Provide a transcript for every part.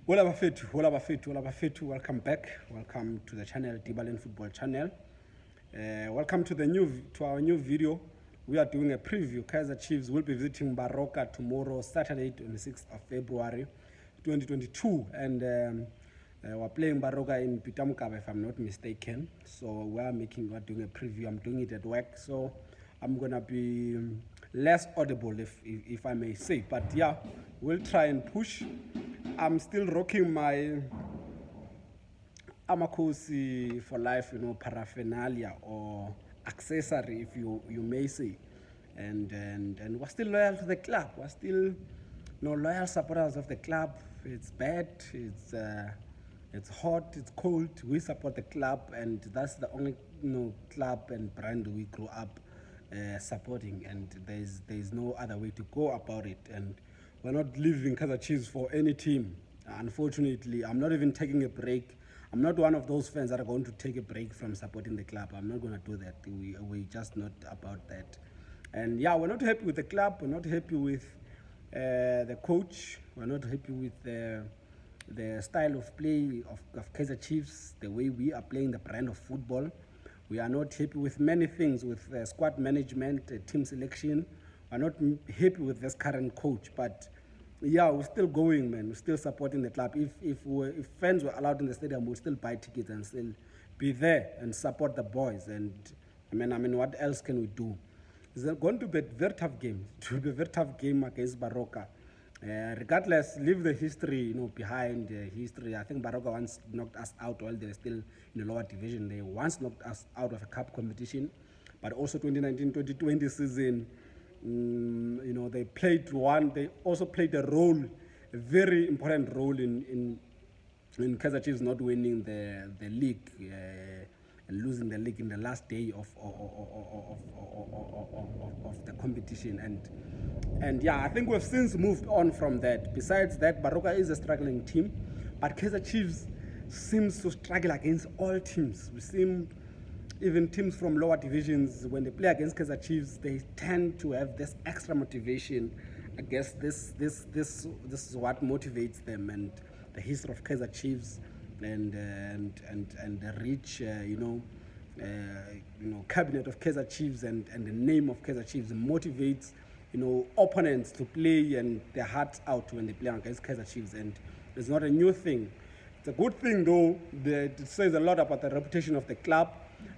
Hola Bafetu, hola Bafetu, hola Bafetu. Welcome back. Welcome to the channel, Dibalen Football Channel. Welcome to our new video. We are doing a preview. Kaizer Chiefs will be visiting Baroka tomorrow, Saturday, 26th of February, 2022, and we're playing Baroka in Pitamkaba, if I'm not mistaken. So we're doing a preview. I'm doing it at work, so I'm gonna be less audible, if I may say. But yeah, we'll try and push. I'm still rocking my Amakosi for life, paraphernalia or accessory, if you may say, and we're still loyal to the club. We're still, loyal supporters of the club. It's bad. It's hot. It's cold. We support the club, and that's the only club and brand we grew up supporting. And there's no other way to go about it. And we're not leaving Kaizer Chiefs for any team. Unfortunately, I'm not even taking a break. I'm not one of those fans that are going to take a break from supporting the club. I'm not going to do that. We're just not about that. And yeah, we're not happy with the club. We're not happy with the coach. We're not happy with the style of play of Kaizer Chiefs, the way we are playing the brand of football. We are not happy with many things, with squad management, team selection. We're not happy with this current coach, but yeah, we're still going, man. We're still supporting the club. If fans were allowed in the stadium, we'd still buy tickets and still be there and support the boys. And I mean, what else can we do? It's going to be a very tough game. It will be a very tough game against Baroka. Regardless, leave the history, behind history. I think Baroka once knocked us out while they were still in the lower division. They once knocked us out of a cup competition, but also 2019-2020 season. They also played a role, a very important role in Kaizer Chiefs not winning the league and losing the league in the last day of the competition. And yeah, I think we've since moved on from that. Besides that, Baroka is a struggling team, but Kaizer Chiefs seems to struggle against all teams. We seem even teams from lower divisions, when they play against Kaizer Chiefs, they tend to have this extra motivation. I guess this is what motivates them, and the history of Kaizer Chiefs and the rich cabinet of Kaizer Chiefs and the name of Kaizer Chiefs motivates opponents to play and their hearts out when they play against Kaizer Chiefs, and it's not a new thing. It's a good thing though. It says a lot about the reputation of the club.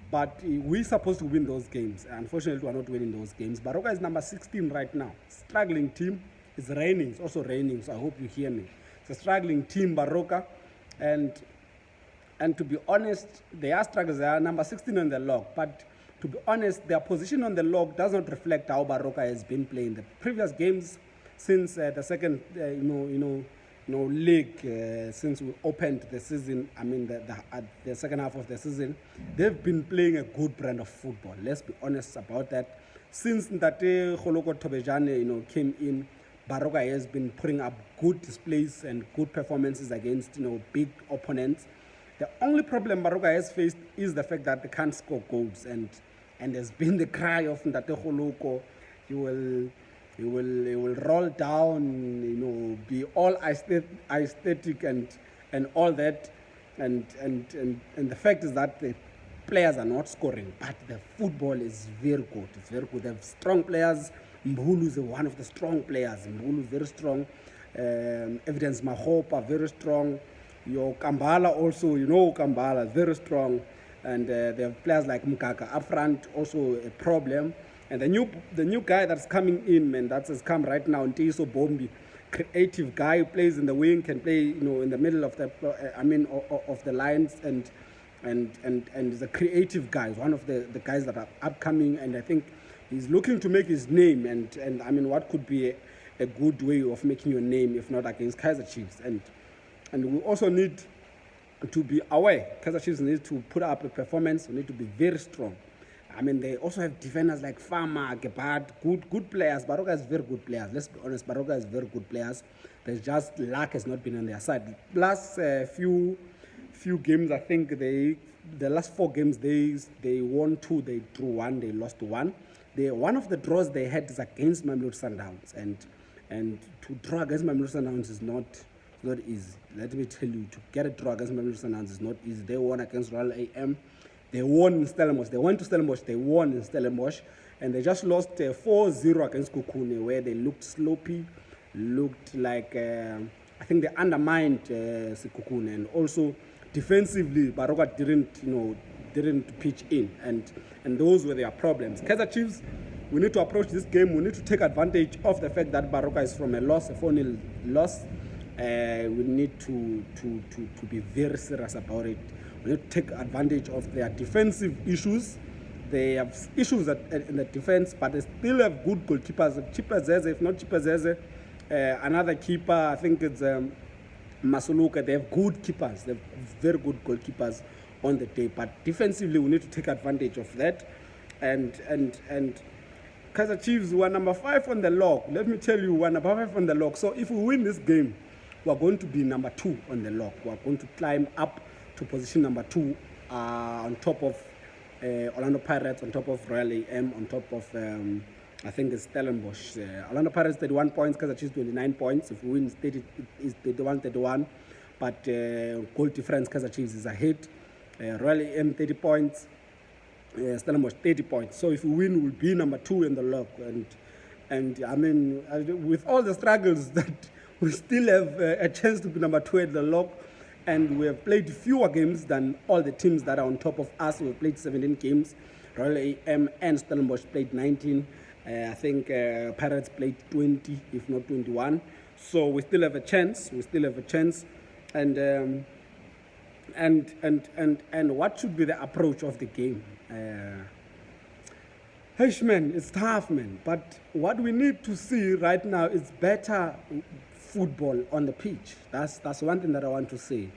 But we're supposed to win those games. Unfortunately, we're not winning those games. Baroka is number 16 right now. Struggling team. It's raining. It's also raining, so I hope you hear me. It's a struggling team, Baroka. And to be honest, they are struggles. They are number 16 on the log. But to be honest, their position on the log does not reflect how Baroka has been playing. The previous games since the second, league, since we opened the season, the second half of the season, they've been playing a good brand of football. Let's be honest about that. Since Ntate Kholoko Tobejane, came in, Baroka has been putting up good displays and good performances against, big opponents. The only problem Baroka has faced is the fact that they can't score goals, and there's been the cry of Ntate Kholoko. He will roll down, be all aesthetic and all that, and the fact is that the players are not scoring, but the football is very good. It's very good. They have strong players. Mbulu is one of the strong players. Mbulu is very strong. Evidence Makgopa, very strong. Your Kambala also, Kambala is very strong, and they have players like Mkaka up front, also a problem. And the new guy that's coming in, man, that has come right now, Ngcobo Bombi, creative guy who plays in the wing, can play, in the middle of the, of the lines, and is a creative guy. He's one of the guys that are upcoming, and I think he's looking to make his name. And what could be a good way of making your name if not against Kaizer Chiefs? And we also need to be aware. Kaizer Chiefs need to put up a performance. We need to be very strong. They also have defenders like Fama, Gebhard, good players. Baroka has very good players. Let's be honest, Baroka has very good players. There's just luck has not been on their side. Last few games, I think the last 4 games they won 2, they drew 1, they lost 1. One of the draws they had is against Mabiliso Sundowns, and to draw against Mabiliso Sundowns is not not easy. Let me tell you, to get a draw against Mabiliso is not easy. They won against Royal AM. They won in Stellenbosch. They went to Stellenbosch. They won in Stellenbosch. And they just lost 4-0 against Kukune, where they looked sloppy, looked like, I think they undermined Kukune. And also, defensively, Baroka didn't pitch in. And those were their problems. Kaizer Chiefs, we need to approach this game. We need to take advantage of the fact that Baroka is from a loss, a 4-0 loss. We need to be very serious about it. We need to take advantage of their defensive issues. They have issues in the defense, but they still have good goalkeepers. If not Chipazeze, another keeper, I think it's Masuluka. They have good keepers. They have very good goalkeepers on the day. But defensively, we need to take advantage of that. And Kaizer Chiefs were number 5 on the log. Let me tell you, we're number 5 on the log. So if we win this game, we're going to be number 2 on the log. We're going to climb up to position number 2 on top of Orlando Pirates, on top of Royal AM, on top of, I think it's Stellenbosch. Orlando Pirates 31 points, Kaizer Chiefs 29 points. If we win, it's 31-31. But goal difference, Kaizer Chiefs is ahead. Royal AM 30 points, Stellenbosch 30 points. So if we win, we'll be number 2 in the log. And I mean, with all the struggles that we still have a chance to be number 2 at the log. And we have played fewer games than all the teams that are on top of us. We've played 17 games. Royal AM and Stellenbosch played 19. I think Pirates played 20, if not 21. So we still have a chance. And what should be the approach of the game? Man, it's tough, man. But what we need to see right now is better football on the pitch. That's one thing that I want to say.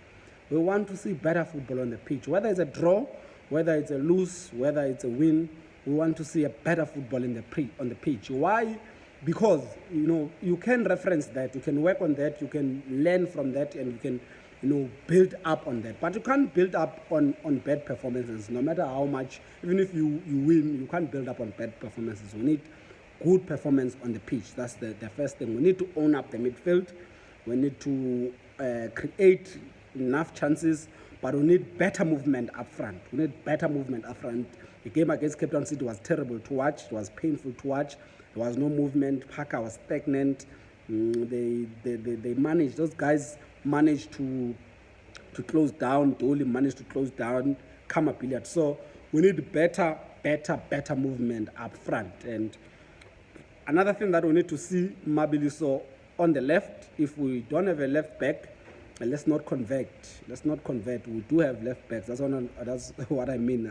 We want to see better football on the pitch. Whether it's a draw, whether it's a lose, whether it's a win, we want to see a better football on the pitch. Why? Because you can reference that, you can work on that, you can learn from that, and you can build up on that. But you can't build up on bad performances, no matter how much. Even if you win, you can't build up on bad performances. We need good performance on the pitch. That's the first thing. We need to own up the midfield. We need to create enough chances, but we need better movement up front. The game against Cape Town City was terrible to watch. It was painful to watch. There was no movement. Parker was stagnant. They managed. Those guys managed to close down. Dolly managed to close down Mabiliso. So we need better movement up front. And another thing that we need to see, Mabiliso on the left. If we don't have a left back, let's not convert. We do have left backs. That's what I mean.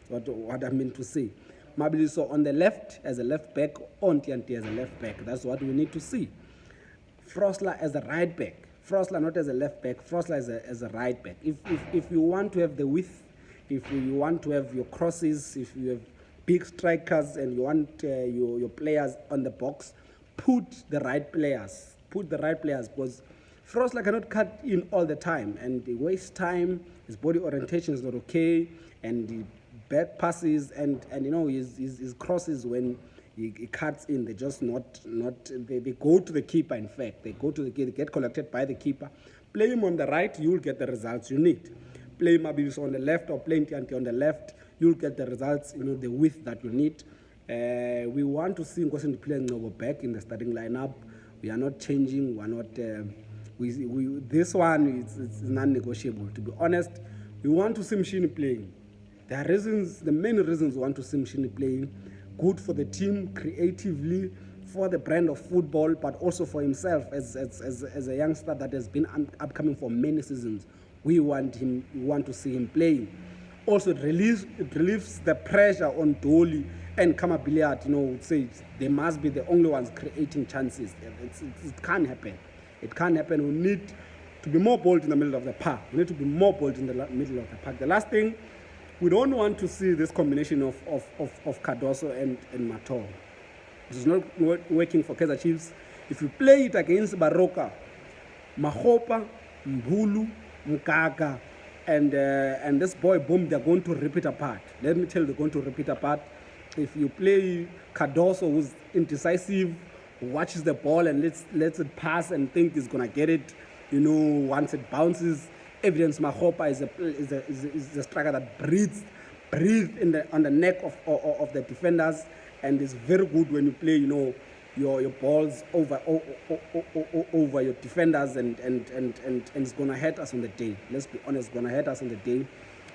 What I mean to say. Mabiliso on the left as a left back, Ontianti as a left back. That's what we need to see. Frosler as a right back. Frosler not as a left back. Frosler as a right back. If you want to have the width, if you want to have your crosses, if you have big strikers and you want your players on the box, put the right players because Frosler cannot cut in all the time and he wastes time. His body orientation is not okay, and the back passes and his crosses when he cuts in, they just they go to the keeper. In fact, they get collected by the keeper. Play him on the right, you'll get the results you need. Play Mabiliso on the left or play Ntianti on the left, you'll get the results, the width that you need. We want to see Ngcobo back in the starting lineup. We are not changing. We're not. This one is non-negotiable. To be honest, we want to see Mshini playing. There are reasons. The main reasons we want to see Mshini playing. Good for the team creatively, for the brand of football, but also for himself as a youngster that has been upcoming for many seasons. We want to see him playing. Also, it relieves the pressure on Dolly and Mabiliso. Would say they must be the only ones creating chances. It can't happen. It can't happen. We need to be more bold in the middle of the park. The last thing, we don't want to see this combination of Cardoso and Mator. It is not working for Kaizer Chiefs. If you play it against Baroka, Makgopa, Mbulu, Ngcobo, and this boy Bombi, they're going to rip it apart. Let me tell you, they're going to rip it apart. If you play Cardoso, who's indecisive, watches the ball and lets it pass and think he's going to get it, You know, once it bounces, evidence Makgopa is a striker that breathes on the neck of the defenders, and is very good when you play, you know, your balls over your defenders, and it's gonna hurt us on the day. Let's be honest, it's gonna hurt us on the day.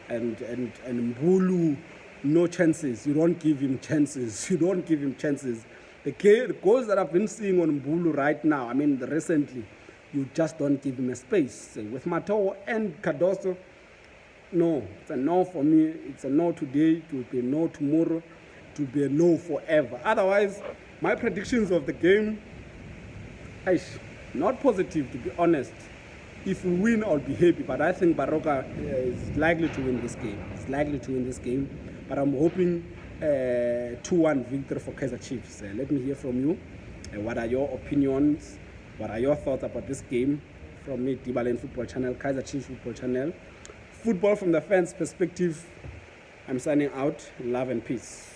And Mbulu, no chances. You don't give him chances. You don't give him chances. The goals that I've been seeing on Mbulu right now, I mean, recently, you just don't give him a space. With Mato and Cardoso, no, it's a no for me. It's a no today. It will be a no tomorrow. It will be a no forever. Otherwise, my predictions of the game, not positive, to be honest. If we win, I'll be happy. But I think Baroka is likely to win this game. It's likely to win this game. But I'm hoping 2-1 victory for Kaizer Chiefs. Let me hear from you. What are your opinions? What are your thoughts about this game? From me, Dibalen Football Channel, Kaizer Chiefs Football Channel. Football from the fans' perspective. I'm signing out. Love and peace.